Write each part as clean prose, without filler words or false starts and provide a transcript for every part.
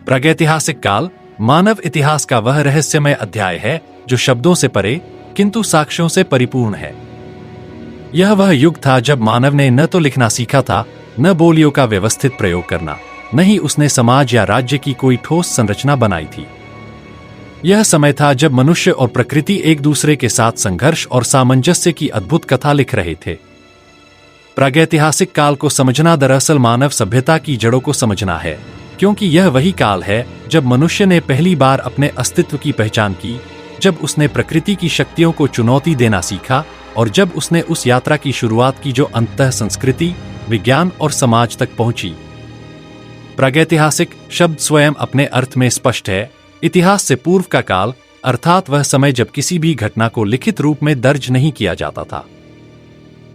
प्रागैतिहासिक काल मानव इतिहास का वह रहस्यमय अध्याय है जो शब्दों से परे किंतु साक्ष्यों से परिपूर्ण है। यह वह युग था जब मानव ने न तो लिखना सीखा था, न बोलियों का व्यवस्थित प्रयोग करना, न ही उसने समाज या राज्य की कोई ठोस संरचना बनाई थी। यह समय था जब मनुष्य और प्रकृति एक दूसरे के साथ संघर्ष और सामंजस्य की अद्भुत कथा लिख रहे थे। प्रागैतिहासिक काल को समझना दरअसल मानव सभ्यता की जड़ों को समझना है, क्योंकि यह वही काल है जब मनुष्य ने पहली बार अपने अस्तित्व की पहचान की, जब उसने प्रकृति की शक्तियों को चुनौती देना सीखा और जब उसने उस यात्रा की शुरुआत की जो अंततः संस्कृति, विज्ञान और समाज तक पहुंची। प्रागैतिहासिक शब्द स्वयं अपने अर्थ में स्पष्ट है। इतिहास से पूर्व का काल अर्थात वह समय जब किसी भी घटना को लिखित रूप में दर्ज नहीं किया जाता था।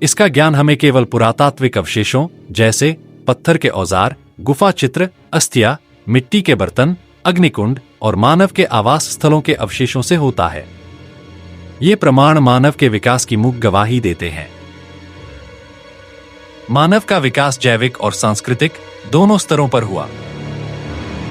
इसका ज्ञान हमें केवल पुरातात्विक अवशेषों जैसे पत्थर के औजार, गुफा चित्र, अस्थियां, मिट्टी के बर्तन, अग्निकुंड और मानव के आवास स्थलों के अवशेषों से होता है। ये प्रमाण मानव के विकास की मूक गवाही देते हैं। मानव का विकास जैविक और सांस्कृतिक दोनों स्तरों पर हुआ।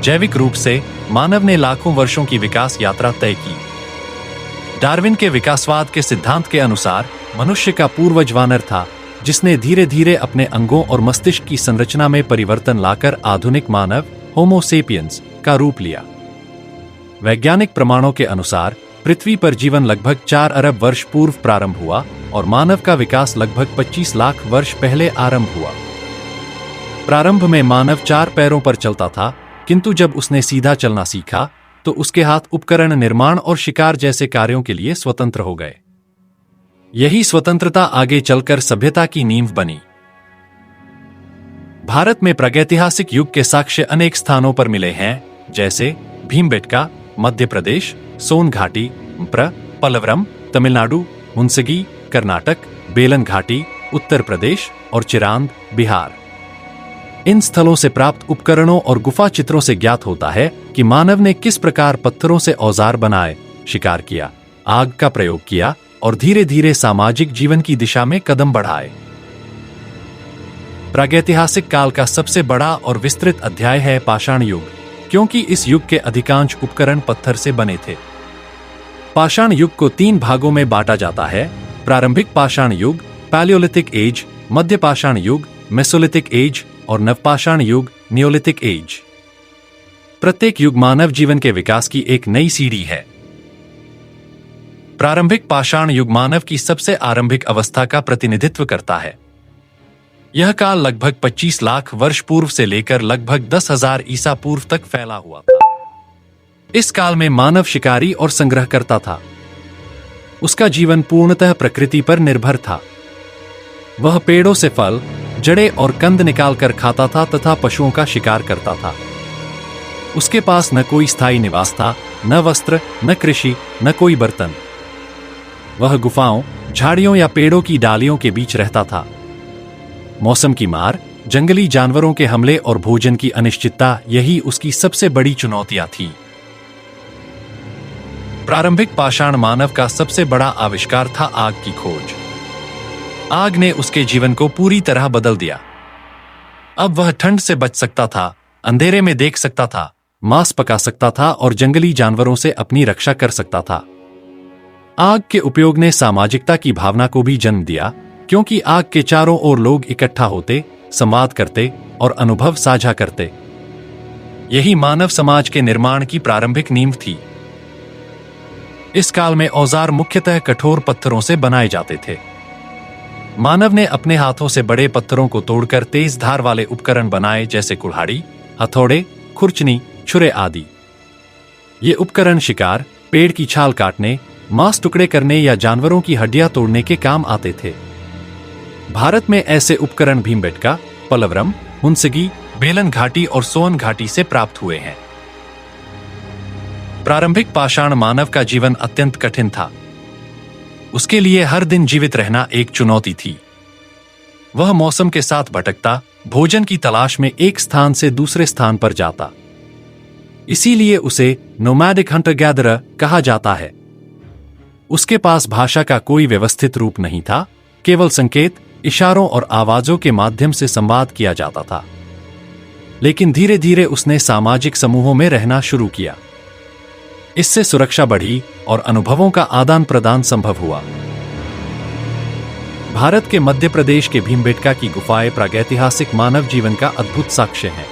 जैविक रूप से मानव ने लाखों वर्षों की विकास यात्रा तय की। डार्विन के विकासवाद के सिद्धांत के अनुसार मनुष्य का पूर्वज वानर था, जिसने धीरे धीरे अपने अंगों और मस्तिष्क की संरचना में परिवर्तन लाकर आधुनिक मानव होमो सेपियंस का रूप लिया। वैज्ञानिक प्रमाणों के अनुसार पृथ्वी पर जीवन लगभग 4 अरब वर्ष पूर्व प्रारंभ हुआ और मानव का विकास लगभग 25 लाख वर्ष पहले आरंभ हुआ। प्रारंभ में मानव 4 पैरों पर चलता था, किंतु जब उसने सीधा चलना सीखा तो उसके हाथ उपकरण निर्माण और शिकार जैसे कार्यों के लिए स्वतंत्र हो गए। यही स्वतंत्रता आगे चलकर सभ्यता की नींव बनी। भारत में प्रागैतिहासिक युग के साक्ष्य अनेक स्थानों पर मिले हैं, जैसे भीमबेटका मध्य प्रदेश, सोन घाटी पलवरम तमिलनाडु, हुंसगी कर्नाटक, बेलन घाटी उत्तर प्रदेश और चिरांद बिहार। इन स्थलों से प्राप्त उपकरणों और गुफा चित्रों से ज्ञात होता है कि मानव ने किस प्रकार पत्थरों से औजार बनाए, शिकार किया, आग का प्रयोग किया और धीरे धीरे सामाजिक जीवन की दिशा में कदम बढ़ाए। प्रागैतिहासिक काल का सबसे बड़ा और विस्तृत अध्याय है पाषाण युग, क्योंकि इस युग के अधिकांश उपकरण पत्थर से बने थे। पाषाण युग को 3 भागों में बांटा जाता है: प्रारंभिक पाषाण युग, पैलियोलिथिक एज, मध्य पाषाण युग, मेसोलिथिक एज और नवपाषाण युग, नियोलिथिक एज। प्रत्येक युग मानव जीवन के विकास की एक नई सीढ़ी है। प्रारंभिक पाषाण युग मानव की सबसे आरंभिक अवस्था का प्रतिनिधित्व करता है। यह काल लगभग 25 लाख वर्ष पूर्व से लेकर लगभग 10,000 ईसा पूर्व तक फैला हुआ था। इस काल में मानव शिकारी और संग्रह करता था। उसका जीवन पूर्णतः प्रकृति पर निर्भर था। वह पेड़ों से फल, जड़ें और कंद निकालकर खाता था तथा पशुओं का शिकार करता था। उसके पास न कोई स्थायी निवास था, न वस्त्र, न कृषि, न कोई बर्तन। वह गुफाओं, झाड़ियों या पेड़ों की डालियों के बीच रहता था। मौसम की मार, जंगली जानवरों के हमले और भोजन की अनिश्चितता, यही उसकी सबसे बड़ी चुनौतियां थी। प्रारंभिक पाषाण मानव का सबसे बड़ा आविष्कार था आग की खोज। आग ने उसके जीवन को पूरी तरह बदल दिया। अब वह ठंड से बच सकता था, अंधेरे में देख सकता था, मांस पका सकता था और जंगली जानवरों से अपनी रक्षा कर सकता था। आग के उपयोग ने सामाजिकता की भावना को भी जन्म दिया, क्योंकि आग के चारों ओर लोग इकट्ठा होते, संवाद करते और अनुभव साझा करते। यही मानव समाज के निर्माण की प्रारंभिक नींव थी। इस काल में औजार मुख्यतः कठोर पत्थरों से बनाए जाते थे। मानव ने अपने हाथों से बड़े पत्थरों को तोड़कर तेज धार वाले उपकरण बनाए, जैसे कुल्हाड़ी, हथौड़े, खुरचनी, छुरे आदि। ये उपकरण शिकार, पेड़ की छाल काटने, मांस टुकड़े करने या जानवरों की हड्डियां तोड़ने के काम आते थे। भारत में ऐसे उपकरण भीमबेटका, पलवरम, हुंसगी, बेलन घाटी और सोन घाटी से प्राप्त हुए हैं। प्रारंभिक पाषाण मानव का जीवन अत्यंत कठिन था। उसके लिए हर दिन जीवित रहना एक चुनौती थी। वह मौसम के साथ भटकता, भोजन की तलाश में एक स्थान से दूसरे स्थान पर जाता। इसीलिए उसे नोमैडिक हंटर गैदरर कहा जाता है। उसके पास भाषा का कोई व्यवस्थित रूप नहीं था, केवल संकेत, इशारों और आवाजों के माध्यम से संवाद किया जाता था। लेकिन धीरे धीरे उसने सामाजिक समूहों में रहना शुरू किया। इससे सुरक्षा बढ़ी और अनुभवों का आदान प्रदान संभव हुआ। भारत के मध्य प्रदेश के भीमबेटका की गुफाएं प्रागैतिहासिक मानव जीवन का अद्भुत साक्ष्य हैं।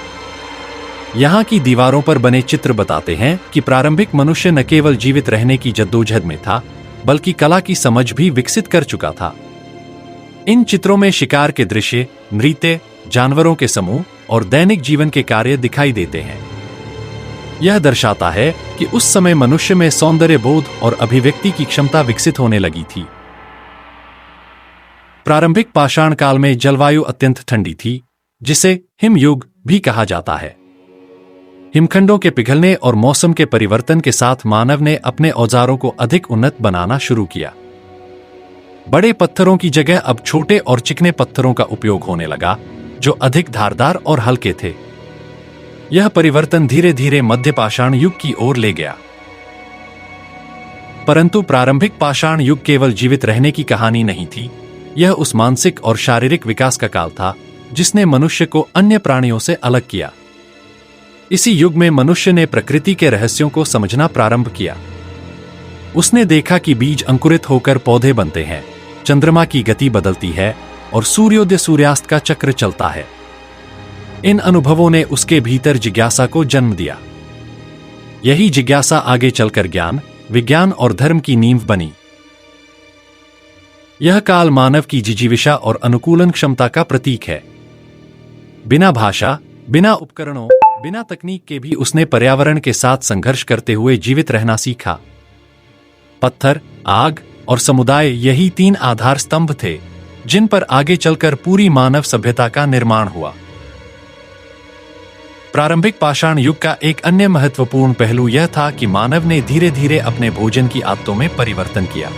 यहाँ की दीवारों पर बने चित्र बताते हैं कि प्रारंभिक मनुष्य न केवल जीवित रहने की जद्दोजहद में था, बल्कि कला की समझ भी विकसित कर चुका था। इन चित्रों में शिकार के दृश्य, नृत्य, जानवरों के समूह और दैनिक जीवन के कार्य दिखाई देते हैं। यह दर्शाता है कि उस समय मनुष्य में सौंदर्य बोध और अभिव्यक्ति की क्षमता विकसित होने लगी थी। प्रारंभिक पाषाण काल में जलवायु अत्यंत ठंडी थी, जिसे हिमयुग भी कहा जाता है। हिमखंडों के पिघलने और मौसम के परिवर्तन के साथ मानव ने अपने औजारों को अधिक उन्नत बनाना शुरू किया। बड़े पत्थरों की जगह अब छोटे और चिकने पत्थरों का उपयोग होने लगा, जो अधिक धारदार और हल्के थे। यह परिवर्तन धीरे धीरे मध्य पाषाण युग की ओर ले गया। परंतु प्रारंभिक पाषाण युग केवल जीवित रहने की कहानी नहीं थी, यह उस मानसिक और शारीरिक विकास का काल था जिसने मनुष्य को अन्य प्राणियों से अलग किया। इसी युग में मनुष्य ने प्रकृति के रहस्यों को समझना प्रारंभ किया। उसने देखा कि बीज अंकुरित होकर पौधे बनते हैं, चंद्रमा की गति बदलती है और सूर्योदय सूर्यास्त का चक्र चलता है। इन अनुभवों ने उसके भीतर जिज्ञासा को जन्म दिया। यही जिज्ञासा आगे चलकर ज्ञान, विज्ञान और धर्म की नींव बनी। यह काल मानव की जिजीविषा और अनुकूलन क्षमता का प्रतीक है। बिना भाषा, बिना उपकरणों, बिना तकनीक के भी उसने पर्यावरण के साथ संघर्ष करते हुए जीवित रहना सीखा। पत्थर, आग और समुदाय यही 3 आधार स्तंभ थे जिन पर आगे चलकर पूरी मानव सभ्यता का निर्माण हुआ। प्रारंभिक पाषाण युग का एक अन्य महत्वपूर्ण पहलू यह था कि मानव ने धीरे धीरे अपने भोजन की आदतों में परिवर्तन किया।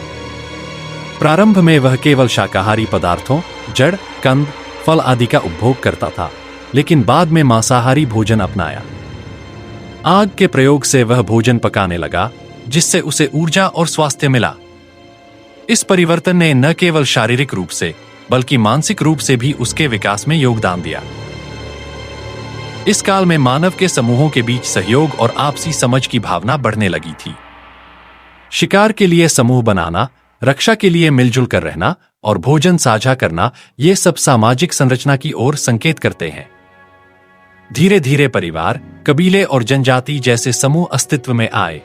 प्रारंभ में वह केवल शाकाहारी पदार्थों, जड़, कंद, फल आदि का उपभोग करता था, लेकिन बाद में मांसाहारी भोजन अपनाया। आग के प्रयोग से वह भोजन पकाने लगा, जिससे उसे ऊर्जा और स्वास्थ्य मिला। इस परिवर्तन ने न केवल शारीरिक रूप से, बल्कि मानसिक रूप से भी उसके विकास में योगदान दिया। इस काल में मानव के समूहों के बीच सहयोग और आपसी समझ की भावना बढ़ने लगी थी। शिकार के लिए समूह बनाना, रक्षा के लिए मिलजुल कर रहना और भोजन साझा करना, ये सब सामाजिक संरचना की ओर संकेत करते हैं। धीरे धीरे परिवार, कबीले और जनजाति जैसे समूह अस्तित्व में आए।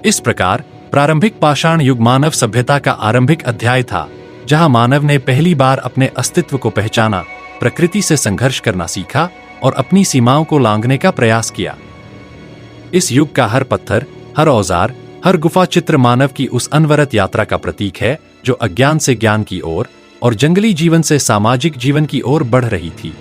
इस प्रकार प्रारंभिक पाषाण युग मानव सभ्यता का आरंभिक अध्याय था, जहां मानव ने पहली बार अपने अस्तित्व को पहचाना, प्रकृति से संघर्ष करना सीखा और अपनी सीमाओं को लांघने का प्रयास किया। इस युग का हर पत्थर, हर औजार, हर गुफा चित्र मानव की उस अनवरत यात्रा का प्रतीक है जो अज्ञान से ज्ञान की ओर और जंगली जीवन से सामाजिक जीवन की ओर बढ़ रही थी।